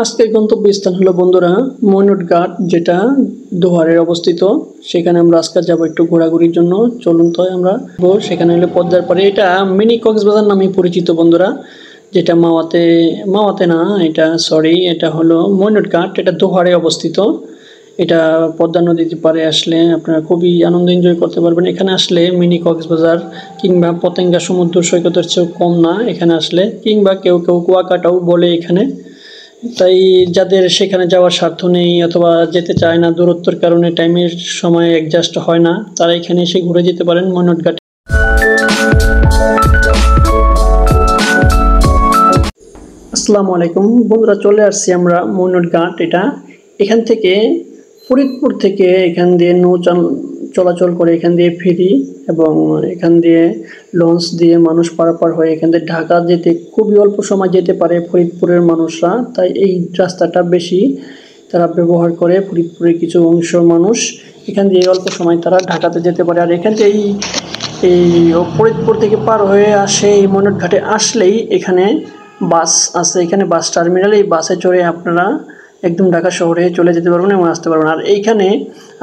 আজকের গন্তব্যস্থান হলো বন্ধুরা ময়নট ঘাট, যেটা দোহারের অবস্থিত। সেখানে আমরা আজকে যাব একটু ঘোরাঘুরির জন্য। চলুন তো আমরা সেখানে হলো পদ্মার পাড়ে। এটা মিনি কক্সবাজার নামে পরিচিত বন্ধুরা, যেটা মাওয়াতে না, এটা সরি, এটা হলো ময়নট ঘাট। এটা দোহারে অবস্থিত। এটা পদ্মা নদীর পাড়ে আসলে আপনারা খুবই আনন্দ এনজয় করতে পারবেন। এখানে আসলে মিনি কক্সবাজার কিংবা পতেঙ্গা সমুদ্র সৈকতের চেয়েও কম না এখানে আসলে, কিংবা কেউ কেউ কুয়াকাটাও বলে এখানে। তাই যাদের সেখানে যাওয়ার স্বার্থ নেই অথবা যেতে চায় না, দূরত্বের কারণে টাইমের সময় অ্যাডজাস্ট হয় না, তারা এখানে এসে ঘুরে যেতে পারেন ময়নট ঘাটে। আসসালামু আলাইকুম বন্ধুরা, চলে আসছি আমরা ময়নট ঘাট। এখান থেকে ফরিদপুর থেকে এখান দিয়ে নৌ চলাচল করে, এখান দিয়ে ফেরি এবং এখান দিয়ে লঞ্চ দিয়ে মানুষ পারাপার হয়ে এখান থেকে ঢাকা যেতে খুবই অল্প সময় যেতে পারে ফরিদপুরের মানুষরা। তাই এই রাস্তাটা বেশি তারা ব্যবহার করে। ফরিদপুরের কিছু অংশ মানুষ এখান দিয়ে অল্প সময় তারা ঢাকাতে যেতে পারে। আর এখান থেকে এই ফরিদপুর থেকে পার হয়ে আসে এই ময়নট ঘাটে আসলেই এখানে বাস আছে। এখানে বাস টার্মিনাল, এই বাসে চড়ে আপনারা একদম ঢাকা শহরে চলে যেতে পারবেন এবং আসতে পারবেন। আর এইখানে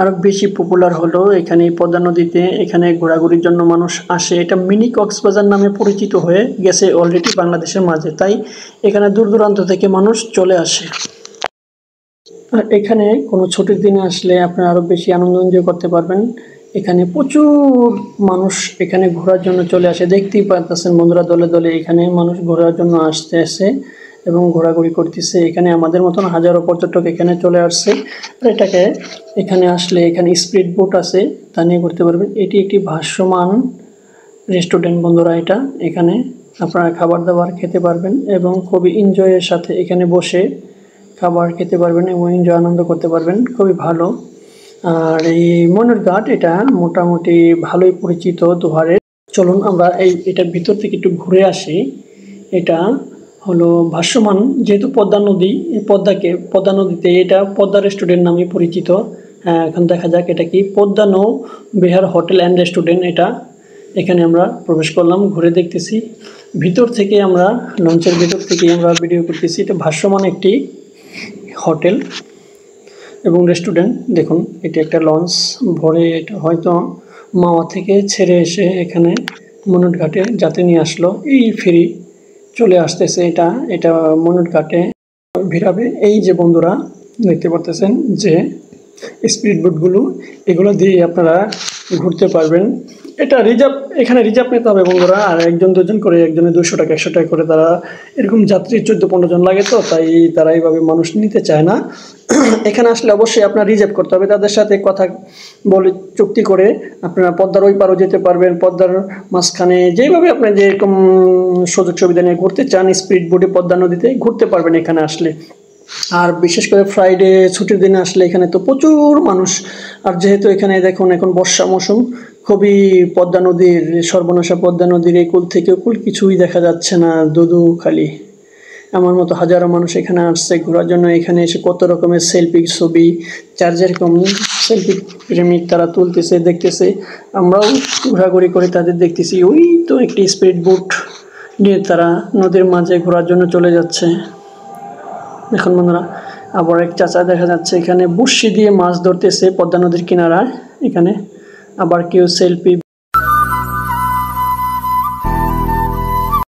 আরও বেশি পপুলার হলো এখানে পদ্মা নদীতে এখানে ঘোরাঘুরির জন্য মানুষ আসে। এটা মিনি কক্সবাজার নামে পরিচিত হয়ে গেছে অলরেডি বাংলাদেশের মাঝে, তাই এখানে দূর দূরান্ত থেকে মানুষ চলে আসে। আর এখানে কোনো ছুটির দিনে আসলে আপনারা আরও বেশি আনন্দ এনজয় করতে পারবেন। এখানে প্রচুর মানুষ এখানে ঘোরার জন্য চলে আসে। দেখতেই পাচ্ছেন বন্ধুরা, দলে দলে এখানে মানুষ ঘোরার জন্য আসে এবং ঘোরাঘুরি করতেছে। এখানে আমাদের মতন হাজারো পর্যটক এখানে চলে আসছে। আর এখানে আসলে এখানে স্পিড বোট আছে, তা নিয়ে ঘুরতে পারবেন। এটি একটি ভাসমান রেস্টুরেন্ট বন্ধুরা। এখানে আপনারা খাবার দাবার খেতে পারবেন এবং খুবই এনজয়ের সাথে এখানে বসে খাবার খেতে পারবেন এবং এনজয় আনন্দ করতে পারবেন, খুবই ভালো। আর এই ময়নট ঘাট এটা মোটামুটি ভালোই পরিচিত দোহারের। চলুন আমরা এটার ভিতর থেকে একটু ঘুরে আসি। এটা হলো ভাসমান, যেহেতু পদ্মা নদী, পদ্মা নদীতে এটা পদ্মা রেস্টুরেন্ট নামে পরিচিত। এখন দেখা যাক এটা কি। পদ্মা নৌ বিহার হোটেল অ্যান্ড রেস্টুরেন্ট। এখানে আমরা প্রবেশ করলাম, ঘুরে দেখতেছি ভিতর থেকে। আমরা লঞ্চের ভিতর থেকে আমরা ভিডিও করতেছি। এটা ভাসমান একটি হোটেল এবং রেস্টুরেন্ট। দেখুন এটি একটা লঞ্চ ভরে, এটা হয়তো মাওয়া থেকে ছেড়ে এসে এখানে ময়নট ঘাটে যাত্রী নিয়ে আসলো। এই ফেরি চলে আসতেছে, এটা ময়নট ঘাটে ভিড়াবে। এই যে বন্ধুরা দেখতে পারতেছেন যে স্পিড বোটগুলো, এগুলো দিয়ে আপনারা ঘুরতে পারবেন। এটা এখানে রিজার্ভ নিতে হবে বন্ধুরা। আর একজন দুজন করে, একজনে 200 টাকা 100 টাকা করে, তারা এরকম যাত্রী 14-15 জন লাগে, তো তাই তারা এইভাবে মানুষ নিতে চায় না। এখানে আসলে অবশ্যই আপনার রিজার্ভ করতে হবে, তাদের সাথে কথা বলে চুক্তি করে আপনারা পদ্মার ওই পারও যেতে পারবেন। পদ্মার মাঝখানে যেভাবে আপনি যেরকম সুযোগ সুবিধা নিয়ে ঘুরতে চান, স্পিড বোটে পদ্মা নদীতে ঘুরতে পারবেন এখানে আসলে। আর বিশেষ করে ফ্রাইডে ছুটির দিনে আসলে এখানে তো প্রচুর মানুষ। আর যেহেতু এখানে দেখুন এখন বর্ষা মৌসুম, খুবই পদ্মা নদীর সর্বনাশা। পদ্মা নদীর এই কুল থেকে কুল কিছুই দেখা যাচ্ছে না, দুদু খালি। আমার মতো হাজারো মানুষ এখানে আসছে ঘোরার জন্য। এখানে এসে কত রকমের সেলফি ছবি, যার যেরকম সেলফি প্রেমিক তারা তুলতেছে, দেখতেছে। আমরাও ঘোরাঘুরি করে তাদের দেখতেছি। ওই তো একটি স্পিড বোট নিয়ে তারা নদীর মাঝে ঘোরার জন্য চলে যাচ্ছে। দেখুন বন্ধুরা, আবার এক চাচা দেখা যাচ্ছে এখানে বড়শি দিয়ে মাছ ধরতেছে পদ্মা নদীর কিনারায়। এখানে আবার কেউ সেলফি